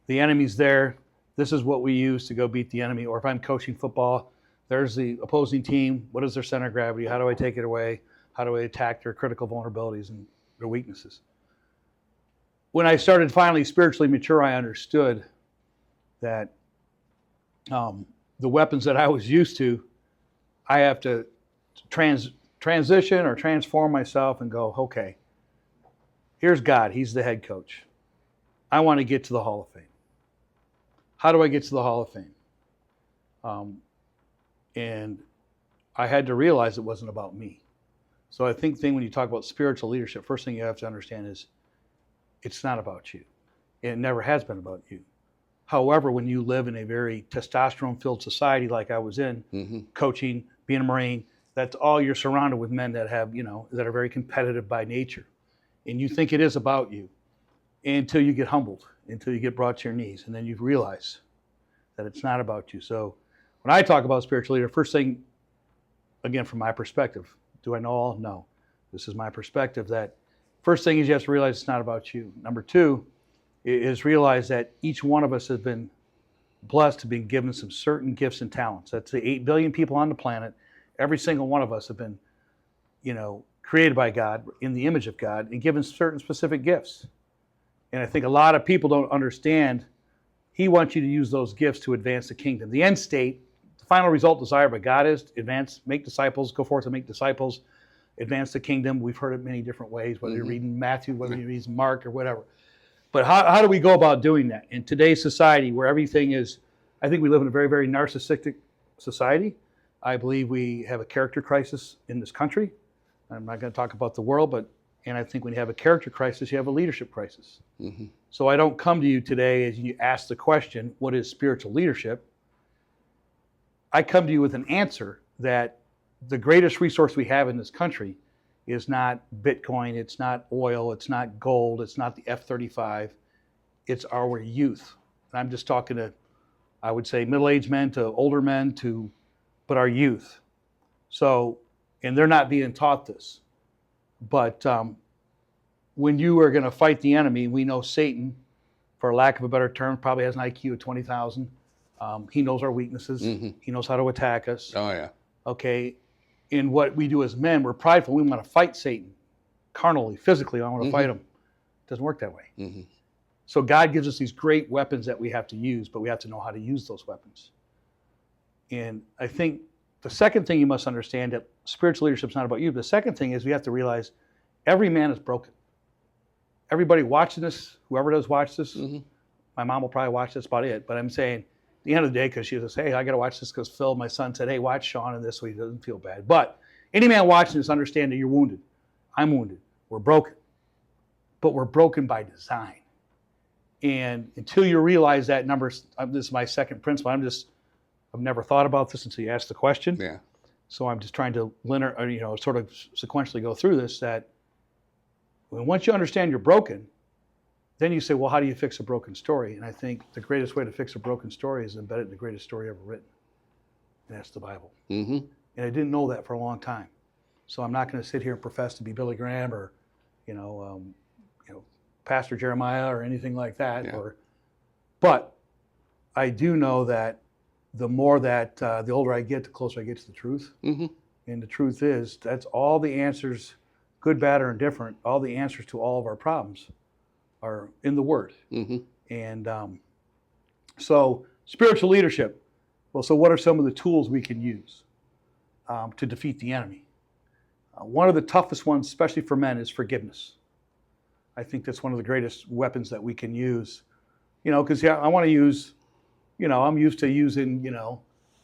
the enemy's there. This is what we use to go beat the enemy. Or if I'm coaching football, there's the opposing team. What is their center of gravity? How do I take it away? How do I attack their critical vulnerabilities and their weaknesses? When I started finally spiritually mature, I understood that the weapons that I was used to, I have to transition or transform myself and go, okay, here's God. He's the head coach. I want to get to the Hall of Fame. How do I get to the Hall of Fame? And I had to realize it wasn't about me. So I think when you talk about spiritual leadership, first thing you have to understand is it's not about you. It never has been about you. However, when you live in a very testosterone-filled society like I was in, coaching, being a Marine, that's all you're surrounded with, men that have, that are very competitive by nature. And you think it is about you until you get humbled, until you get brought to your knees, and then you realize that it's not about you. So when I talk about spiritual leader, first thing, again, from my perspective, do I know all? No. This is my perspective, that first thing is you have to realize it's not about you. Number two is realize that each one of us has been blessed to be given some certain gifts and talents. That's the 8 billion people on the planet. Every single one of us have been, created by God, in the image of God, and given certain specific gifts. And I think a lot of people don't understand, He wants you to use those gifts to advance the kingdom. The end state, the final result desired by God is advance, make disciples, go forth and make disciples, advance the kingdom. We've heard it many different ways, whether you're reading Matthew, whether you're reading Mark or whatever. But how do we go about doing that? In today's society where everything is, I think we live in a very, very narcissistic society. I believe we have a character crisis in this country. I'm not going to talk about the world, and I think when you have a character crisis, you have a leadership crisis. So I don't come to you today as you ask the question, what is spiritual leadership? I come to you with an answer that the greatest resource we have in this country is not Bitcoin, it's not oil, it's not gold, it's not the F-35, it's our youth. And I'm just talking to, I would say, middle-aged men to older men but our youth. So, and they're not being taught this. But when you are going to fight the enemy, we know Satan, for lack of a better term, probably has an IQ of 20,000. He knows our weaknesses. He knows how to attack us. Oh, yeah. Okay. In what we do as men, we're prideful. We want to fight Satan carnally, physically. I want to fight him. It doesn't work that way. So God gives us these great weapons that we have to use, but we have to know how to use those weapons. And I think the second thing you must understand, that spiritual leadership is not about you. The second thing is we have to realize every man is broken. Everybody watching this, whoever does watch this, my mom will probably watch this, about it. But I'm saying, at the end of the day, because she says, hey, I got to watch this because Phil, my son, said, hey, watch Sean and this so he doesn't feel bad. But any man watching this, understand that you're wounded. I'm wounded. We're broken. But we're broken by design. And until you realize that, this is my second principle. I've never thought about this until you asked the question. Yeah. So I'm just trying to sort of sequentially go through this, that once you understand you're broken, then you say, well, how do you fix a broken story? And I think the greatest way to fix a broken story is embed it in the greatest story ever written. And that's the Bible. Mm-hmm. And I didn't know that for a long time. So I'm not going to sit here and profess to be Billy Graham or, Pastor Jeremiah or anything like that. Yeah. But I do know that the more that, the older I get, the closer I get to the truth. Mm-hmm. And the truth is, that's all the answers, good, bad, or indifferent, all the answers to all of our problems are in the Word. Mm-hmm. And so spiritual leadership. Well, so what are some of the tools we can use to defeat the enemy? One of the toughest ones, especially for men, is forgiveness. I think that's one of the greatest weapons that we can use. Because I want to use, I'm used to using,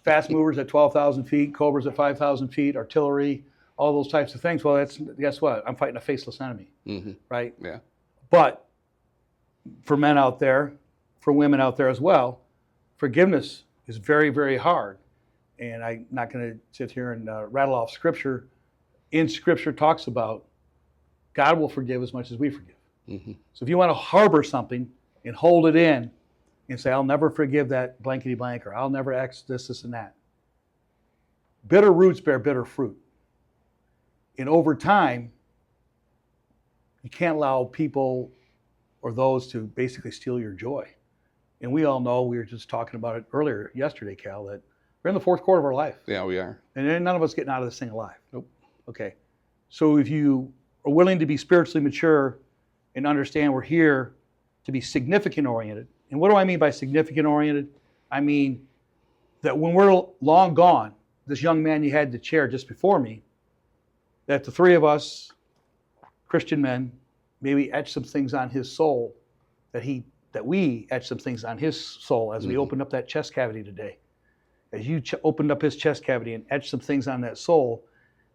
fast movers at 12,000 feet, cobras at 5,000 feet, artillery, all those types of things. Well, guess what? I'm fighting a faceless enemy, Mm-hmm. right? Yeah. But for men out there, for women out there as well, forgiveness is very, very hard. And I'm not going to sit here and rattle off Scripture. In Scripture talks about God will forgive as much as we forgive. Mm-hmm. So if you want to harbor something and hold it in and say, I'll never forgive that blankety blank, or I'll never X this, and that. Bitter roots bear bitter fruit. And over time, you can't allow people or those to basically steal your joy. And we all know, we were just talking about it earlier yesterday, Cal, that we're in the fourth quarter of our life. Yeah, we are. And none of us getting out of this thing alive. Nope. Okay. So if you are willing to be spiritually mature and understand we're here to be significant oriented. And what do I mean by significant oriented? I mean that when we're long gone, this young man you had in the chair just before me, that the three of us, Christian men, maybe etch some things on his soul, that we etch some things on his soul as we opened up that chest cavity today. As you opened up his chest cavity and etched some things on that soul,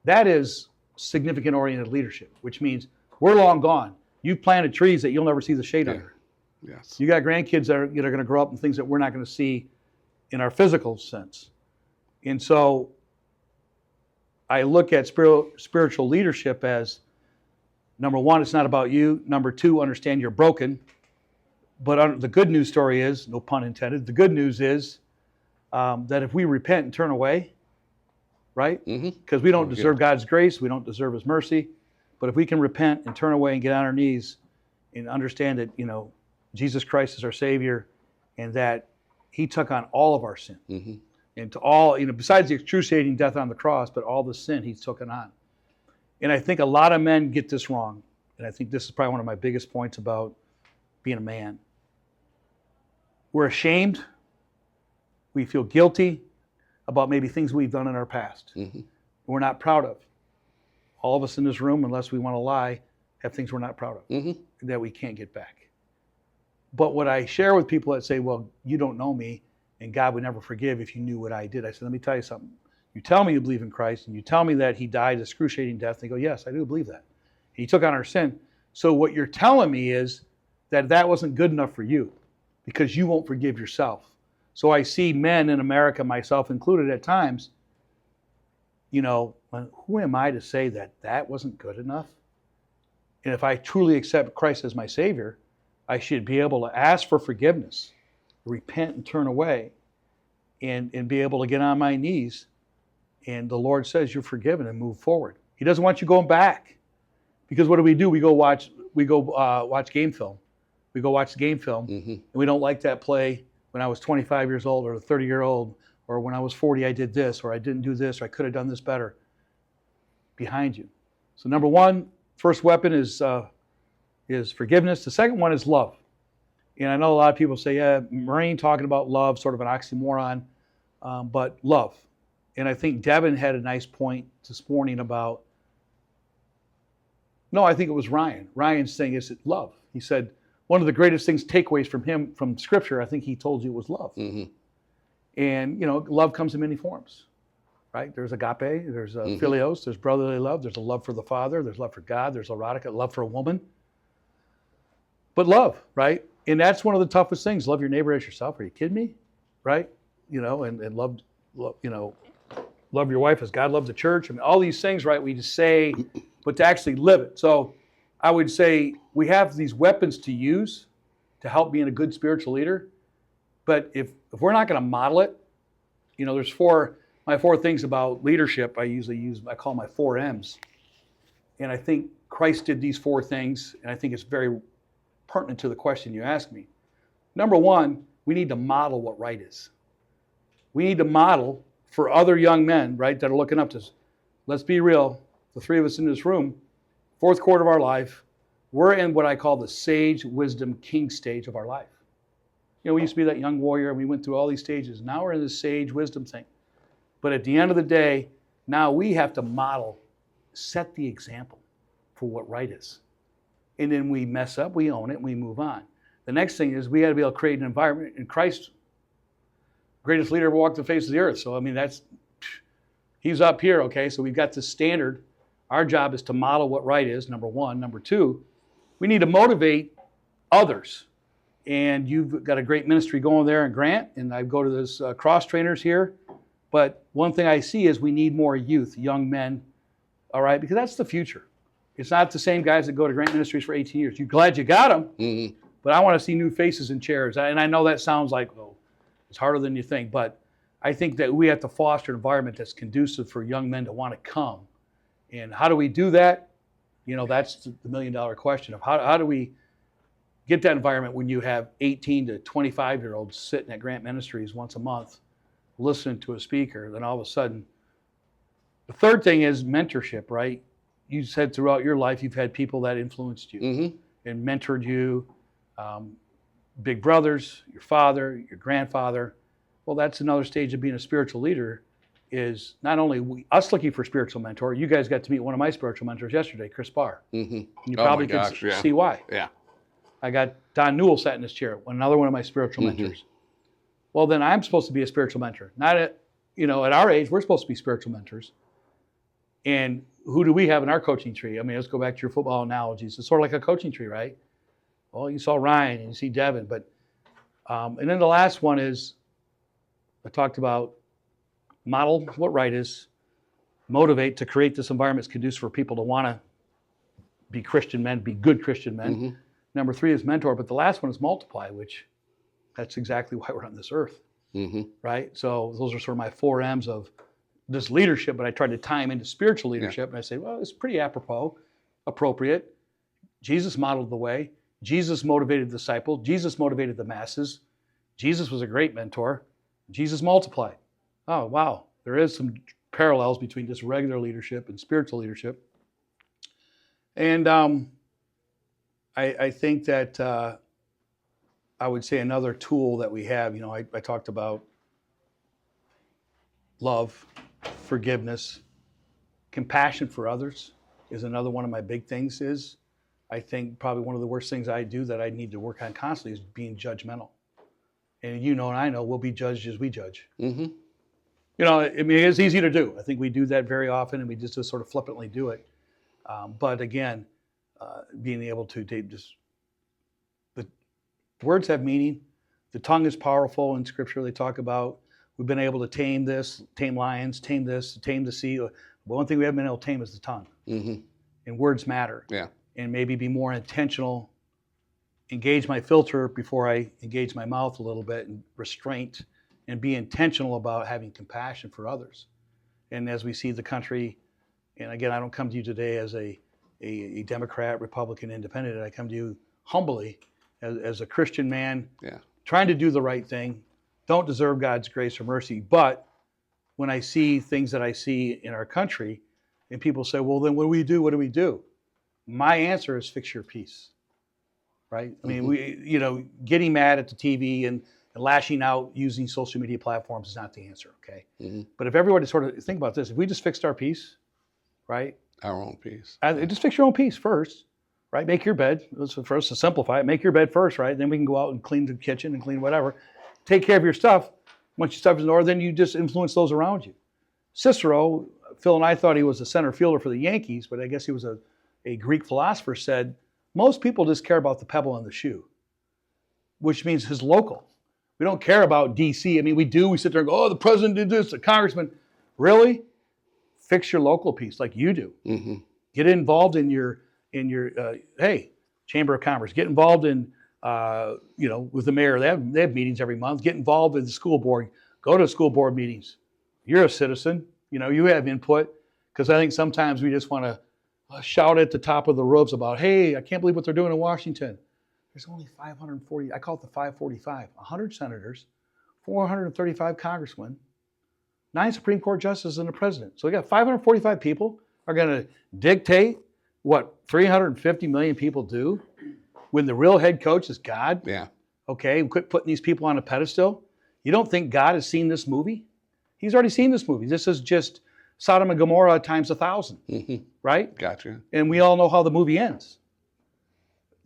that is significant oriented leadership, which means we're long gone. You've planted trees that you'll never see the shade under. Yes. You got grandkids that are going to grow up in things that we're not going to see in our physical sense. And so I look at spiritual leadership as, number one, it's not about you. Number two, understand you're broken. But the good news story is, no pun intended, the good news is that if we repent and turn away, right? Because we don't deserve God's grace, we don't deserve His mercy. But if we can repent and turn away and get on our knees and understand that, Jesus Christ is our Savior and that He took on all of our sin. Mm-hmm. And to all, besides the excruciating death on the cross, but all the sin He's taken on. And I think a lot of men get this wrong. And I think this is probably one of my biggest points about being a man. We're ashamed. We feel guilty about maybe things we've done in our past. Mm-hmm. We're not proud of. All of us in this room, unless we want to lie, have things we're not proud of, Mm-hmm. that we can't get back. But what I share with people that say, well, you don't know me, and God would never forgive if you knew what I did. I said, let me tell you something. You tell me you believe in Christ, and you tell me that He died excruciating death, and they go, yes, I do believe that. He took on our sin. So what you're telling me is that wasn't good enough for you, because you won't forgive yourself. So I see men in America, myself included at times, who am I to say that wasn't good enough? And if I truly accept Christ as my Savior, I should be able to ask for forgiveness, repent and turn away, and be able to get on my knees. And the Lord says you're forgiven and move forward. He doesn't want you going back. Because what do? We go watch game film. We go watch the game film, Mm-hmm. and we don't like that play when I was 25 years old or 30-year-old, or when I was 40 I did this, or I didn't do this, or I could have done this better. Behind you. So number one, first weapon is forgiveness. The second one is love. And I know a lot of people say, yeah, Marine talking about love, sort of an oxymoron, but love. And I think Devin had a nice point this morning about, no, I think it was Ryan. Ryan's saying is love. He said, one of the greatest things, takeaways from him, from Scripture, I think he told you was love. Mm-hmm. And, love comes in many forms, right? There's agape, there's philios, there's brotherly love, there's a love for the Father, there's love for God, there's erotica, love for a woman. But love, right? And that's one of the toughest things. Love your neighbor as yourself. Are you kidding me? Right? and love your wife as God loved the church. I mean, all these things, right? We just say, but to actually live it. So I would say we have these weapons to use to help being a good spiritual leader. But if we're not going to model it, there's my four things about leadership. I call my 4 M's. And I think Christ did these 4 things, and I think it's very pertinent to the question you asked me. Number 1, we need to model what right is. We need to model for other young men, right, that are looking up to us. Let's be real, the 3 of us in this room, 4th quarter of our life, we're in what I call the sage, wisdom, king stage of our life. We used to be that young warrior, and we went through all these stages. Now we're in this sage, wisdom thing. But at the end of the day, now we have to model, set the example for what right is. And then we mess up, we own it, and we move on. The next thing is we got to be able to create an environment in Christ. Greatest leader ever walked the face of the earth. So, he's up here, okay? So we've got this standard. Our job is to model what right is, number 1. Number 2, we need to motivate others. And you've got a great ministry going there in Grant, and I go to those cross trainers here. But one thing I see is we need more youth, young men, all right? Because that's the future. It's not the same guys that go to Grant Ministries for 18 years. You're glad you got them, Mm-hmm. but I want to see new faces in chairs. And I know that sounds like, it's harder than you think, but I think that we have to foster an environment that's conducive for young men to want to come. And how do we do that? That's the $1 million question of how do we get that environment when you have 18 to 25-year-olds sitting at Grant Ministries once a month, listening to a speaker, then all of a sudden. The third thing is mentorship, right? You said throughout your life you've had people that influenced you Mm-hmm. and mentored you. Big brothers, your father, your grandfather. Well, that's another stage of being a spiritual leader, is not only us looking for a spiritual mentor. You guys got to meet one of my spiritual mentors yesterday, Chris Barr. Mm-hmm. And you probably could see why. Yeah. I got Don Newell sat in his chair, another one of my spiritual mentors. Well, then I'm supposed to be a spiritual mentor. Not at our age, we're supposed to be spiritual mentors. And who do we have in our coaching tree? Let's go back to your football analogies. It's sort of like a coaching tree, right? Well, you saw Ryan and you see Devin, but and then the last one is I talked about model what right is, motivate to create this environment that's conducive for people to want to be Christian men, be good Christian men. Mm-hmm. Number 3 is mentor, but the last one is multiply, which that's exactly why we're on this earth, Mm-hmm. right? So those are sort of my 4 M's of this leadership, but I tried to tie them into spiritual leadership, and I say, well, it's pretty appropriate. Jesus modeled the way. Jesus motivated the disciples. Jesus motivated the masses. Jesus was a great mentor. Jesus multiplied. Oh, wow. There is some parallels between just regular leadership and spiritual leadership. And I think that I would say another tool that we have, I talked about love, forgiveness, compassion for others is another one of my big things. Is I think probably one of the worst things I do that I need to work on constantly is being judgmental. And and I know we'll be judged as we judge. Mm-hmm. It's easy to do. I think we do that very often, and we just sort of flippantly do it. But again, being able to just the words have meaning. The tongue is powerful in Scripture. They talk about we've been able to tame lions, tame this, tame the sea. But one thing we haven't been able to tame is the tongue. Mm-hmm. And words matter. Yeah. And maybe be more intentional, engage my filter before I engage my mouth a little bit, and restraint, and be intentional about having compassion for others. And as we see the country, and again, I don't come to you today as a Democrat, Republican, Independent. I come to you humbly as a Christian man, trying to do the right thing. Don't deserve God's grace or mercy. But when I see things that I see in our country, and people say, well, then what do we do? What do we do? My answer is fix your peace, right? I mean, getting mad at the TV and lashing out using social media platforms is not the answer, okay? Mm-hmm. But if everybody sort of think about this, if we just fixed our peace, right? Our own peace. Just fix your own peace first, right? Make your bed. For us to simplify it, make your bed first, right? Then we can go out and clean the kitchen and clean whatever. Take care of your stuff. Once your stuff is in order, then you just influence those around you. Cicero, Phil and I thought he was a center fielder for the Yankees, but I guess he was a Greek philosopher, said, most people just care about the pebble in the shoe, which means his local. We don't care about D.C. I mean, we do. We sit there and go, oh, the president did this, the congressman. Really? Fix your local piece like you do. Mm-hmm. Get involved in your hey, Chamber of Commerce. Get involved in with the mayor. They have meetings every month. Get involved in the school board. Go to school board meetings. You're a citizen. You have input, because I think sometimes we just want to shout at the top of the roofs about, hey, I can't believe what they're doing in Washington. There's only 540, I call it the 545, 100 senators, 435 congressmen, 9 Supreme Court justices, and the president. So we got 545 people are going to dictate what 350 million people do when the real head coach is God. Yeah. Okay, quit putting these people on a pedestal. You don't think God has seen this movie? He's already seen this movie. This is just Sodom and Gomorrah times 1,000, Mm-hmm. right? Gotcha. And we all know how the movie ends.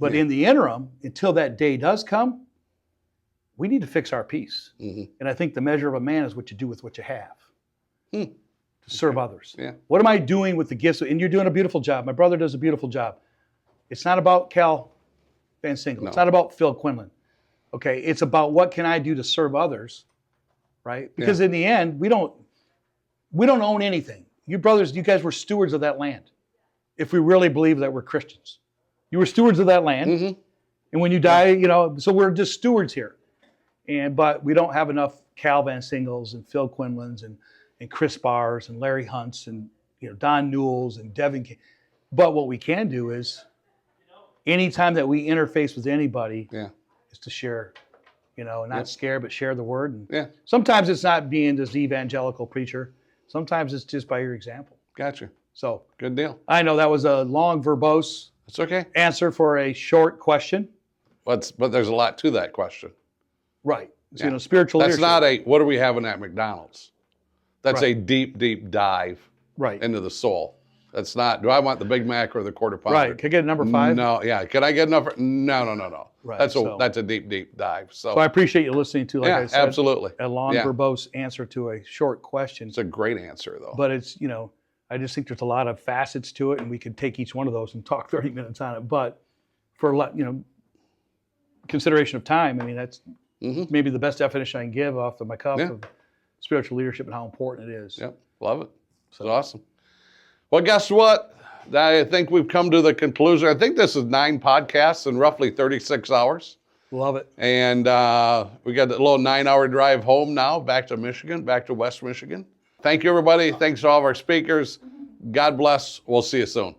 But in the interim, until that day does come, we need to fix our piece. Mm-hmm. And I think the measure of a man is what you do with what you have to serve others. Yeah. What am I doing with the gifts? And you're doing a beautiful job. My brother does a beautiful job. It's not about Cal Van Sinkle. No. It's not about Phil Quinlan. Okay, it's about what can I do to serve others, right? Because in the end, we don't own anything. You brothers, you guys were stewards of that land. If we really believe that we're Christians, you were stewards of that land. Mm-hmm. And when you die, so we're just stewards here. But we don't have enough Cal Van Singles and Phil Quinlans and Chris Bars and Larry Hunts and Don Newells and Devin King. But what we can do is, anytime that we interface with anybody, is to share, not scare, but share the word. And sometimes it's not being this evangelical preacher. Sometimes it's just by your example. Gotcha. So good deal. I know that was a long, verbose It's okay. answer for a short question. But there's a lot to that question. Right. So, spiritual That's leadership. not what are we having at McDonald's? That's Right. a deep, deep dive Right. into the soul. That's not, do I want the Big Mac or the quarter pounder? Right. Can I get a number 5? No, yeah. Can I get number? No. Right, That's a deep, deep dive. So I appreciate you listening to, like I said, absolutely. a long, verbose answer to a short question. It's a great answer, though. But it's, I just think there's a lot of facets to it, and we could take each one of those and talk 30 minutes on it. But for, consideration of time, I mean, that's maybe the best definition I can give off of my cuff of spiritual leadership and how important it is. Yep, love it. It's awesome. Well, guess what? I think we've come to the conclusion. I think this is 9 podcasts in roughly 36 hours. Love it. And we got a little 9-hour drive home now, back to Michigan, back to West Michigan. Thank you, everybody. Thanks to all of our speakers. God bless. We'll see you soon.